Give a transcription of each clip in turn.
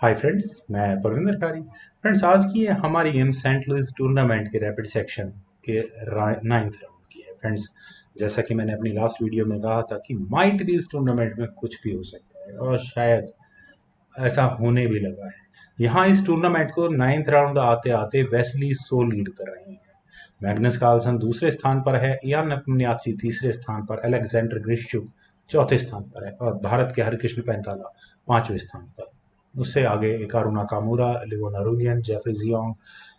Hi friends, मैं परविंदर कारी। Friends, आज की ये हमारी गेम सेंट लुइस टूर्नामेंट के रैपिड सेक्शन के 9th राउंड की है। फ्रेंड्स, जैसा कि मैंने अपनी लास्ट वीडियो में कहा था कि माइट भी इस टूर्नामेंट में कुछ भी हो सकता है और शायद ऐसा होने भी लगा है। यहाँ इस टूर्नामेंट को 9th राउंड आते आते वेस्ली सो लीड कर रहे हैं। मैग्नस कार्लसन दूसरे स्थान पर है, इयान नेपोनियात्सी तीसरे स्थान पर, अलेक्जेंडर ग्रिश्चुक चौथे स्थान पर है और भारत के हरकृष्ण पैंताला 5वें स्थान पर। उससे आगे Hikaru Nakamura, Levon Aronian, Jeffery Xiong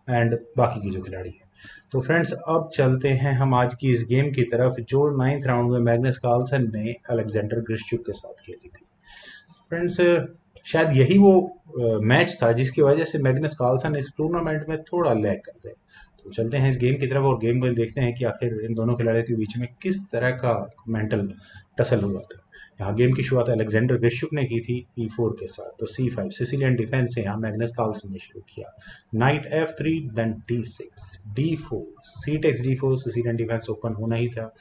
and बाकी के जो खिलाड़ी हैं। तो फ्रेंड्स, अब चलते हैं हम आज की इस गेम की तरफ जो 9th राउंड में मैग्नस कार्लसन ने अलेक्जेंडर ग्रिश्चुक के साथ खेली थी। फ्रेंड्स, शायद यही वो मैच था जिसकी वजह से मैग्नस कार्लसन इस टूर्नामेंट में थोड़ा लैग कर गए। तो चलते हैं इस गेम की तरफ और गेम में देखते हैं कि आखिर इन दोनों खिलाड़ियों के बीच में किस तरह का मेंटल टसल हुआ था। यहाँ गेम की शुरुआत अलेक्जेंडर ग्रिश्चुक ने की थी E4 के साथ, तो C5 सिसिलियन डिफेंस से यहाँ मैग्नस कार्लसन ने शुरू किया। Knight F3, then D6, D4, C takes D4, Sicilian defence open होना ही था।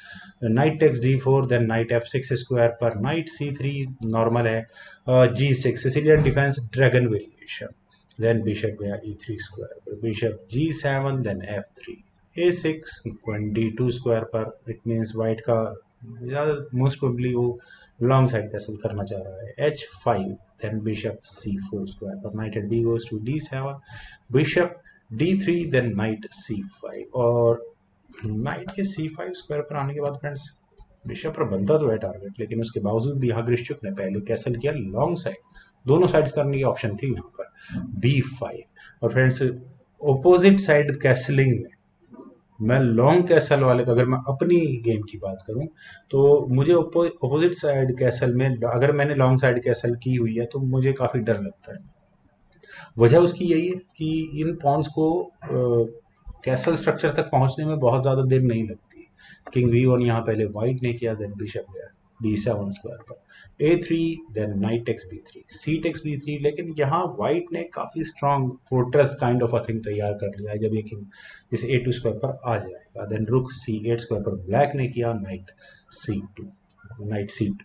Knight takes D4, then knight F6 square पर, नाइट C3 नॉर्मल है, G6 Sicilian defence dragon variation, then bishop गया E3 स्क्वायर पर, bishop G7, then F3, A6 D2 square पर। It means white का most probably वो long side castle करना चाह रहा है। H5, then bishop C4 square पर, night eight B goes to D7, bishop D3, then knight C5 और night के C5 स्क्वायर पर आने के बाद फ्रेंड्स बिशप पर बनता तो है टारगेट, लेकिन उसके बावजूद भी यहाँ ग्रिश्चुक ने पहले कैसल किया लॉन्ग साइड। दोनों साइड्स करने की ऑप्शन थी यहाँ पर। B5 और फ्रेंड्स, ओपोजिट साइड कैसलिंग में मैं लॉन्ग कैसल वाले का, अगर मैं अपनी गेम की बात करूं तो मुझे अपोजिट साइड कैसल में अगर मैंने लॉन्ग साइड कैसल की हुई है तो मुझे काफ़ी डर लगता है। वजह उसकी यही है कि इन पॉन्स को कैसल स्ट्रक्चर तक पहुंचने में बहुत ज़्यादा देर नहीं लगती। किंग V1 यहाँ पहले वाइट ने किया, देन बिशप गया B7 स्क्वायर पर, A3, then knight takes B3, C takes B3, लेकिन यहाँ वाइट ने काफ़ी strong fortress kind of a thing तैयार कर लिया है। जब ये किंग इस A2 स्क्वायर पर आ जाएगा, देन रुक C8 स्क्वायर पर ब्लैक ने किया, नाइट C2, नाइट C2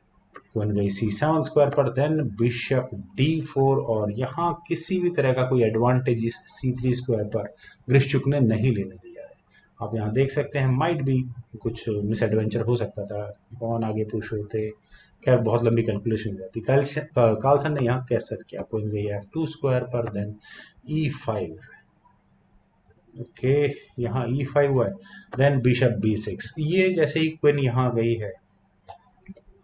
बन गई C7 स्क्वायर पर, देन बिशप D4 और यहाँ किसी भी तरह का कोई एडवांटेज इस C3 स्क्वायर पर ग्रिश्चुक ने नहीं लेने दिया है। आप यहाँ देख सकते हैं माइट भी कुछ मिस एडवेंचर हो सकता था, कौन आगे पुश होते, खैर बहुत लंबी कैलकुलेशन हो जाती। कार्लसन ने यहाँ कैसल किया, क्वीन गई F2 स्क्वायर पर, देन E5, ओके यहाँ E5 हुआ है, देन बिशप B6। ये जैसे ही क्वीन यहाँ गई है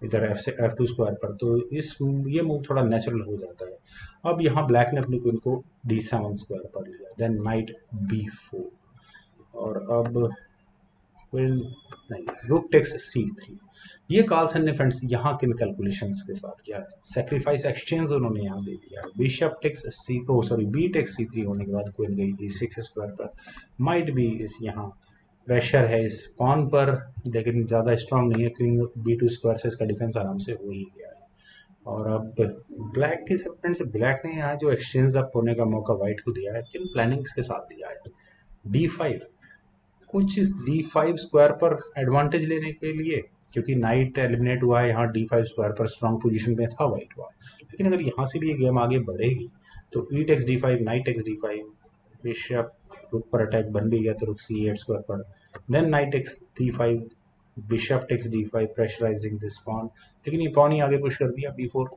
इधर एफ से F2 स्क्वायर पर, तो ये मूव थोड़ा नेचुरल हो जाता है। अब यहाँ ब्लैक ने अपनी क्वीन को D7 स्क्वायर पर लिया, देन नाइट B4 और अब क्वीन नहीं, रुक टेक्स C3। ये कार्लसन ने फ्रेंड्स यहाँ किन कैलकुलेशंस के साथ किया है, सेक्रीफाइस एक्सचेंज उन्होंने यहाँ दे दिया है। Bishop takes B takes C3 होने के बाद क्वीन गई E6 स्क्वायर पर, माइट भी इस यहाँ प्रेशर है इस पॉन पर, लेकिन ज़्यादा स्ट्रांग नहीं है, किंग B2 स्क्वायर से इसका डिफेंस आराम से हो ही गया है। और अब ब्लैक के फ्रेंड से ब्लैक ने यहाँ जो एक्सचेंज अप होने का मौका वाइट को दिया है, किन प्लानिंग्स के साथ दिया है। D5, कुछ इस D5 स्क्वायर पर एडवांटेज लेने के लिए, क्योंकि नाइट एलिमिनेट हुआ है यहाँ D5 स्क्वायर पर, स्ट्रांग पोजीशन में था वाइट हुआ, लेकिन अगर यहाँ से भी ये गेम आगे बढ़ेगी तो E takes D5, knight takes D5, bishop rook पर अटैक बन भी गया तो रुक C8 स्क्वायर पर, then knight takes D5, bishop takes D5 pressurising this pawn, लेकिन ये पॉन ही आगे पुश कर दिया B4।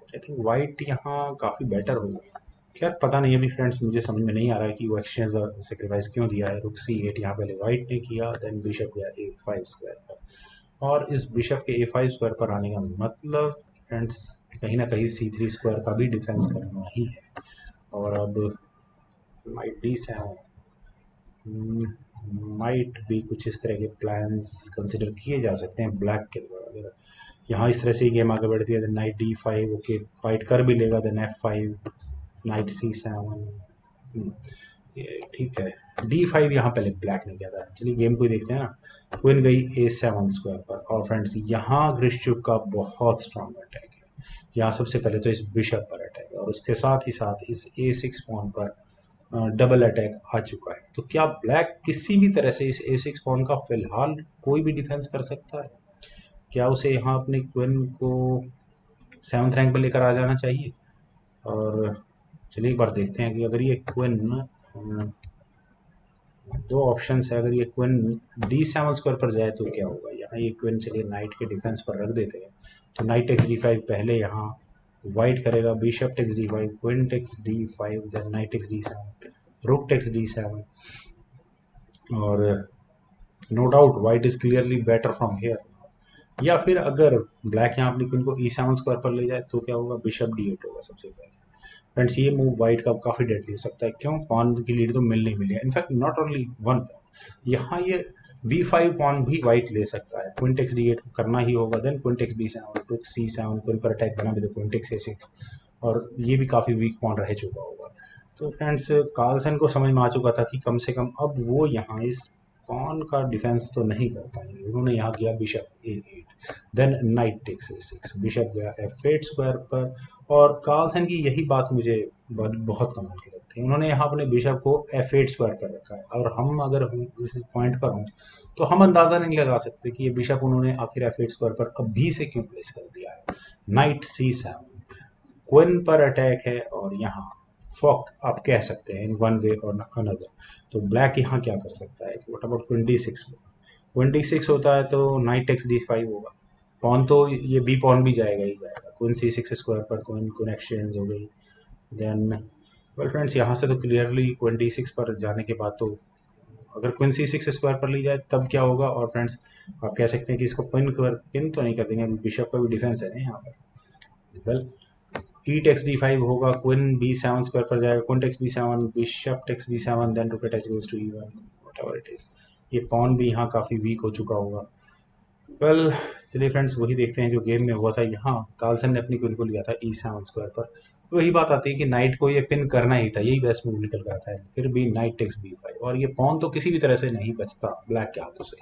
आई थिंक वाइट यहाँ काफ़ी बेटर होगा। खैर पता नहीं अभी फ्रेंड्स, मुझे समझ में नहीं आ रहा है कि वो एक्सचेंज सेक्रीफाइस क्यों दिया है। रुक C8 यहाँ पहले वाइट ने किया, देन बिशप गया A5 स्क्वायर पर, और इस बिशप के A5 स्क्वायर पर आने का मतलब फ्रेंड्स कहीं ना कहीं C3 स्क्वायर का भी डिफेंस करना ही है। और अब नाइट D7, माइट भी कुछ इस तरह के प्लान्स कंसिडर किए जा सकते हैं ब्लैक के द्वारा। अगर यहाँ इस तरह से ही गेम आगे बढ़ती है, then night D5, okay fight कर भी लेगा, देन F5, नाइट C7, ये ठीक है। D5 यहाँ पहले ब्लैक ने किया था। चलिए गेम को ही देखते हैं ना। क्वीन गई A7 स्क्वायर पर, और फ्रेंड्स यहाँ ग्रिश्चुक का बहुत स्ट्रांग अटैक है। यहाँ सबसे पहले तो इस बिशप पर अटैक है और उसके साथ ही साथ इस A6 पॉन पर डबल अटैक आ चुका है। तो क्या ब्लैक किसी भी तरह से इस A6 पॉन का फिलहाल कोई भी डिफेंस कर सकता है? क्या उसे यहाँ अपने क्वीन को 7th रैंक पर लेकर आ जाना चाहिए? और चलिए एक बार देखते हैं कि अगर ये क्वीन, दो ऑप्शन है, अगर ये क्वीन D7 पर जाए तो क्या होगा। यहाँ ये क्वीन चलिए नाइट के डिफेंस पर रख देते हैं, तो नाइट टेक्स D5 पहले यहाँ वाइट करेगा, bishop takes D5, queen takes D5, then knight takes D7, rook takes D7, और no doubt white is clearly better from here. या फिर अगर ब्लैक यहाँ अपनी क्वीन को E7 पर ले जाए तो क्या होगा, बिशप D8 होगा सबसे पहले। फ्रेंड्स ये मूव वाइट का काफ़ी डेडली हो सकता है, क्यों, पॉन की लीड तो मिल नहीं मिली है, in fact not only one pawn, यहाँ ये B5 पॉन भी वाइट ले सकता है, क्वीन टेक्स D8 करना ही होगा, देन क्वीन टेक्स B7, रुक C7, क्वीन पर अटैक बना भी तो क्वीन टेक्स A6, और ये भी काफ़ी वीक पॉन रह चुका होगा। तो फ्रेंड्स कार्लसन को समझ में आ चुका था कि कम से कम अब वो यहाँ इस पॉन का डिफेंस तो नहीं कर पाएंगे, उन्होंने यहाँ किया bishop A8, then knight takes A6, bishop गया F8 पर। और कार्लसन की यही बात मुझे बहुत कमाल की लगती है, उन्होंने यहाँ अपने बिशप को F8 पर रखा है, और हम अगर इस पॉइंट पर हों तो हम अंदाज़ा नहीं लगा सकते कि ये बिशप उन्होंने आखिर F8 पर अभी से क्यों प्लेस कर दिया है। नाइट C7, क्वीन पर अटैक है, और यहाँ फॉक आप कह सकते हैं इन वन वे और अनदर। तो ब्लैक यहाँ क्या कर सकता है, what about queen D6, queen D6 होता है तो नाइट टेक्स D5 होगा, पॉन तो ये बी पॉन भी जाएगा ही जाएगा, क्वीन C6 पर क्वीन एक्सचेंज हो गई। देन वेल फ्रेंड्स यहाँ से तो क्लियरली क्वीन D6 पर जाने के बाद तो अगर क्वीन C6 पर ली जाए तब क्या होगा। और फ्रेंड्स आप कह सकते हैं कि इसको पिन तो नहीं कर देंगे, बिशप का भी डिफेंस है ना यहाँ पर। वेल ई टेक्स D5 होगा, क्वीन B7 पर जाएगा, queen takes B7, bishop takes B7, then rook at h goes to E1, whatever it is. ये पॉन भी यहाँ काफ़ी वीक हो चुका होगा। वेल चलिए फ्रेंड्स वही देखते हैं जो गेम में हुआ था। यहाँ कार्लसन ने अपनी क्वीन को लिया था E7 पर, तो वही बात आती है कि नाइट को ये पिन करना ही था, यही बेस्ट मूव निकल रहा था, फिर भी नाइट टेक्स B5, और ये पॉन तो किसी भी तरह से नहीं बचता ब्लैक के हाथों से,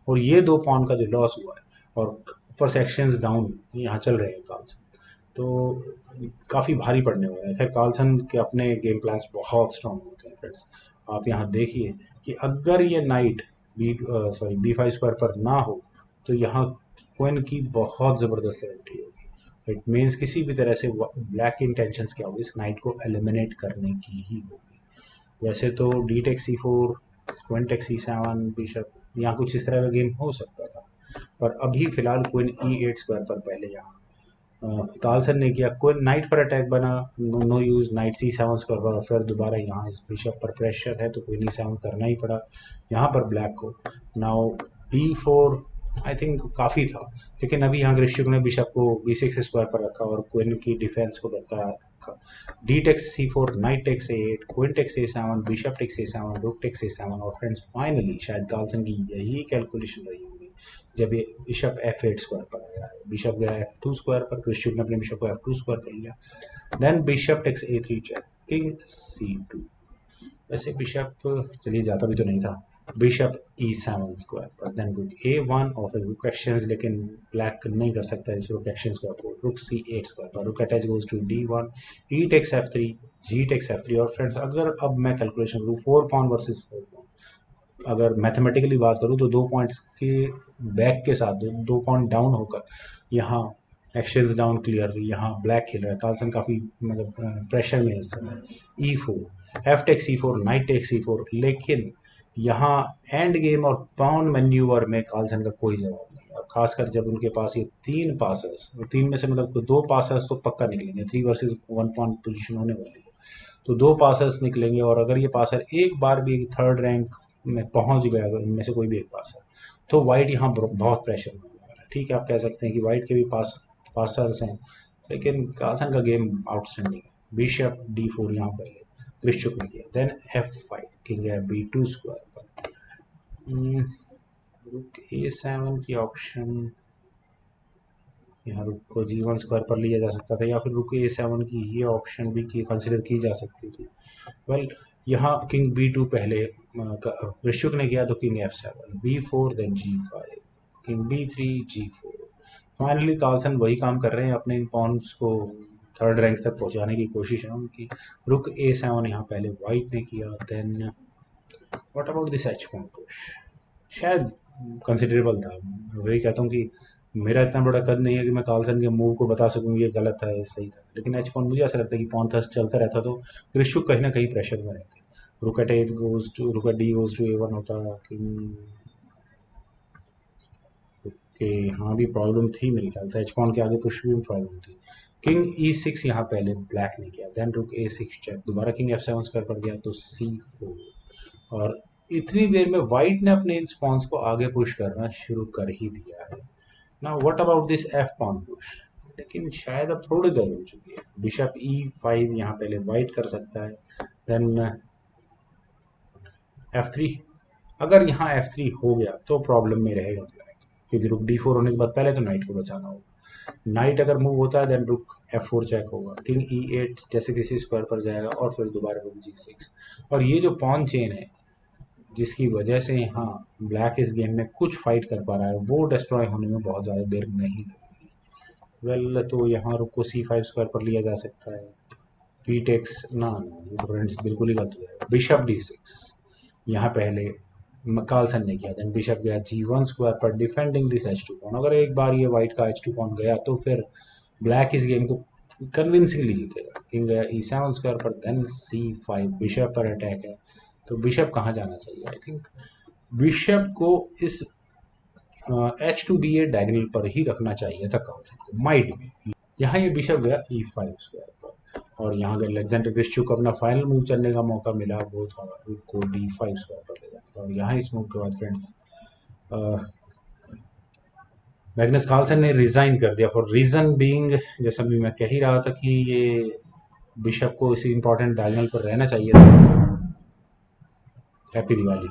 और ये दो पॉन का जो लॉस हुआ है, और ऊपर सेक्शंस डाउन यहाँ चल रहे हैं कार्लसन, तो काफ़ी भारी पड़ने वाला है। खैर कार्लसन के अपने गेम प्लान्स बहुत स्ट्रांग होते हैं फ्रेंड्स, आप यहाँ देखिए कि अगर ये नाइट B5 पर ना हो तो यहाँ क्वीन की बहुत ज़बरदस्त एंट्री होगी। इट मीन्स किसी भी तरह से ब्लैक की इंटेंशंस क्या होगी, इस नाइट को एलिमिनेट करने की ही होगी। वैसे तो D takes C4, queen takes C7, bishop, यहाँ कुछ इस तरह का गेम हो सकता था, पर अभी फिलहाल क्वीन E8 पर पहले यहाँ कार्लसन ने किया, कोई नाइट पर अटैक बना, नो यूज़, नाइट C7 पर, फिर दोबारा यहाँ इस बिशप पर प्रेशर है तो कोई E7 करना ही पड़ा यहाँ पर ब्लैक को। नाउ B4 आई थिंक काफ़ी था, लेकिन अभी यहाँ ग्रिश्चुक ने बिशप को B6 पर रखा और क्वीन की डिफेंस को बरकरार रखा। D takes C4, knight takes A8, queen takes A7, bishop takes A7, rook takes A7, और फ्रेंड्स फाइनली शायद कार्लसन की यही कैलकुलेशन रही होगी जब ये बिशप F8 पर आया है, बिशप गया F2 पर, क्रिश्चियन ने अपने बिशप को F2 पर लिया, then bishop takes A3 check, king C2, वैसे बिशप चलिए जाता भी तो नहीं था, बिशप E7 पर, देन रुक A1 और फिर रुक एक्सचेंज, लेकिन ब्लैक नहीं कर सकता इस रुक एक्सचेंज को अफोर्ड, रुक C8 पर, rook at h goes to D1, E takes F3, G takes F3, और फ्रेंड्स अगर अब मैं कैलकुलेशन करूँ 4 पॉन वर्सेस 4 पॉन, अगर मैथमेटिकली बात करूँ तो 2 पॉइंट्स के बैक के साथ, 2 पॉइंट डाउन होकर यहाँ एक्सचेंज डाउन क्लियरली यहाँ ब्लैक खेल रहा है, कार्लसन काफ़ी मतलब प्रेशर में है इस समय। E4, F take C4, night take C4, लेकिन यहाँ एंड गेम और पाउंड मैन्यूवर में कार्लसन का कोई जवाब नहीं, और खासकर जब उनके पास ये 3 पासर्स, 3 में से मतलब 2 पासर्स तो पक्का निकलेंगे, 3 वर्सेस 1 पॉइंट पोजीशन होने वाली है, तो 2 पासर्स निकलेंगे, और अगर ये पासर एक बार भी थर्ड रैंक में पहुंच गया, अगर इनमें से कोई भी एक पासर, तो वाइट यहाँ बहुत प्रेशर में होने वाला है। ठीक है, आप कह सकते हैं कि वाइट के भी पासर्स हैं, लेकिन कार्लसन का गेम आउटस्टैंडिंग है। बिशप D4 यहाँ पहले क्रिश्चुक ने किया, देन F5, किंग है B2 पर, रुक A7 की ऑप्शन, यहाँ रुक को G1 पर लिया जा सकता था, या फिर रुक A7 की ये ऑप्शन भी कंसिडर की जा सकती थी। वेल यहाँ किंग B2 पहले ऋषुक ने किया तो king F7, B4, then G5, king B3, G4। Finally Carlsen वही काम कर रहे हैं, अपने पॉन्स को थर्ड रैंक तक पहुंचाने की कोशिश है उनकी। रुक A7 यहाँ पहले वाइट ने किया, then what about this H1 push, शायद कंसिडरेबल था। वही कहता हूँ कि मेरा इतना बड़ा कद नहीं है कि मैं कार्लसन के मूव को बता सकूं ये गलत था, ये सही था, लेकिन एच पॉन मुझे ऐसा लगता है कि पॉन थर्स्ट चलता रहता तो कृष्णुक कहीं ना कहीं प्रेशर में रहते। Rook at eight goes to, rook at D goes to A one होता। किंग के यहाँ भी प्रॉब्लम थी मेरे ख्याल से, एच पॉन के आगे पुश भी प्रॉब्लम थी। किंग E6 यहाँ पहले ब्लैक ने किया, देन रुक A6 चेक, दोबारा किंग F7 स्क्वायर पर गया तो C4, और इतनी देर में वाइट ने अपने इन पॉन्स को आगे पुश करना शुरू कर ही दिया है। ना what about this F pawn push, लेकिन शायद अब थोड़ी देर हो चुकी है। बिशप E5 यहाँ पहले वाइट कर सकता है, देन F3, अगर यहाँ F3 हो गया तो प्रॉब्लम में रहेगा ब्लैक, क्योंकि रुक D4 होने के बाद पहले तो नाइट को बचाना होगा। नाइट अगर मूव होता है देन रुक F4 चेक होगा, किंग E8 जैसे किसी स्क्वायर पर जाएगा और फिर दोबारा रुक G6, और ये जो पॉन चेन है जिसकी वजह से यहाँ ब्लैक इस गेम में कुछ फाइट कर पा रहा है, वो डिस्ट्रॉय होने में बहुत ज़्यादा देर नहीं लगेगी। वेल तो यहाँ रुक को C5 स्क्वायर पर लिया जा सकता है, पी टेक्स ना, ये तो फ्रेंड्स बिल्कुल ही गलत हो जाएगा। बिशप D6 यहाँ पहले कार्लसन ने किया, देन बिशप गया G1 स्क्वायर पर डिफेंडिंग दिस H2 पॉन। अगर एक बार ये वाइट का H2 पॉन गया तो फिर ब्लैक इस गेम को कन्विंसिंगली जीतेगा। किंग गया E7 स्क्वायर पर, देन C5, बिशप पर अटैक है, तो बिशप कहाँ जाना चाहिए? आई थिंक बिशप को इस H2 B8 डायगोनल पर ही रखना चाहिए था कार्लसन को, माइट भी। यहाँ ये बिशप गया E5 स्क्वायर पर, और यहाँ अगर अलेक्जेंडर ग्रिश्चुक को अपना फाइनल मूव चलने का मौका मिला वो था को D5 स्क्वायर पर ले जाने का, और यहाँ इस मूव के बाद फ्रेंड्स मैग्नस कार्लसन ने रिजाइन कर दिया, फॉर रीजन बीइंग जैसा भी मैं कह ही रहा था कि ये बिशप को इसी इंपॉर्टेंट डायगोनल पर रहना चाहिए था। हैप्पी दिवाली,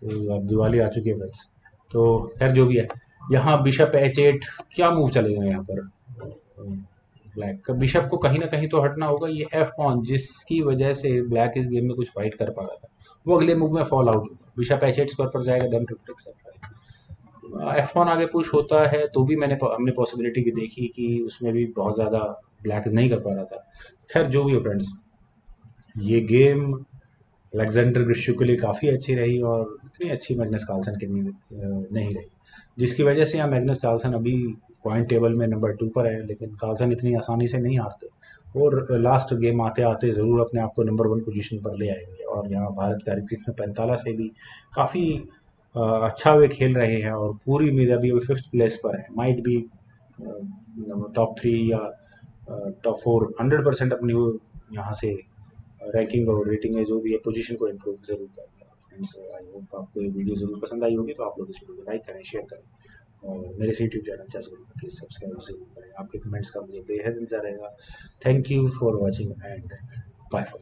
तो अब दिवाली आ चुकी है फ्रेंड्स, तो खैर जो भी है, यहाँ बिशप H8 क्या मूव चलेगा यहाँ पर? ब्लैक का बिशप को कहीं ना कहीं तो हटना होगा। ये एफ पॉन जिसकी वजह से ब्लैक इस गेम में कुछ फाइट कर पा रहा था वो अगले मूव में फॉल आउट होगा, बिशप H8 स्क्वायर पर जाएगा, देन एफ पॉन आगे पुश होता है तो भी हमने पॉसिबिलिटी की देखी कि उसमें भी बहुत ज़्यादा ब्लैक नहीं कर पा रहा था। खैर जो भी हो फ्रेंड्स, ये गेम अलेक्जेंडर ग्रिश्चुक के लिए काफ़ी अच्छी रही और इतनी अच्छी मैग्नस कार्लसन के लिए नहीं रही, जिसकी वजह से यहाँ मैग्नस कार्लसन अभी पॉइंट टेबल में नंबर 2 पर है, लेकिन कार्लसन इतनी आसानी से नहीं हारते और लास्ट गेम आते आते ज़रूर अपने आप को नंबर 1 पोजीशन पर ले आएंगे। और यहाँ भारत का रिपीट में पैंताला से भी काफ़ी अच्छा वे खेल रहे हैं और पूरी उम्मीद अभी 5th प्लेस पर है, माइट भी टॉप 3 या टॉप 4 100% अपनी यहाँ से रैंकिंग और रेटिंग है जो भी है पोजीशन को इम्प्रूव जरूर करेंगे। फ्रेंड्स आई होप आपको ये वीडियो ज़रूर पसंद आई होगी, तो आप लोग इस वीडियो को लाइक करें, शेयर करें और मेरे से YouTube channel chess Guru please subscribe जरूर करें। आपके कमेंट्स का मुझे बेहद इंतजार रहेगा। Thank you for watching and bye for